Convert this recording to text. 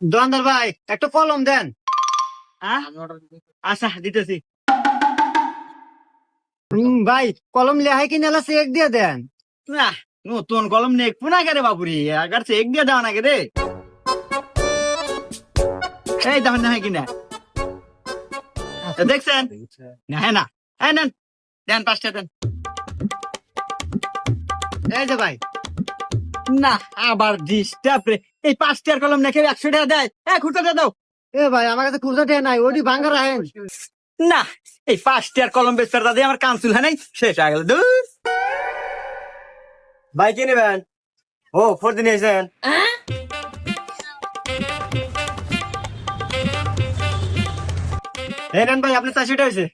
দোকানদার ভাই একটা কলম দেন। আচ্ছা দিতেছি। ভাই কলম লেহাই কিনে এলা চেক দিয়ে দেন। না নতুন কলম নেই পুনা কে রে বাপুরি আগার চেক দিয়ে দেওয়া নাকি রে। এই দেখেন না কিনা দেখছেন না? হ্যাঁ না হ্যাঁ নেন দেন 5টা দেন। এই যে ভাই না আবার ডিস্টার্ব রে। এই 5টার কলম নাকি 100 টাকা দেয়। খুঁড়তে দাও। এ ভাই আমার কাছে খুচরা টেয়া নাই, ওটি ভাঙ্গা রাখেন। না এই 5টার কলম বেচার দাদা আমার কানসুল হয় নাই, শেষ হয়ে গেল। দূর ভাই কি নেবেন? ও ফোর দিন এসেছেন। এই নেন ভাই আপনি 400 টাকা হয়েছে।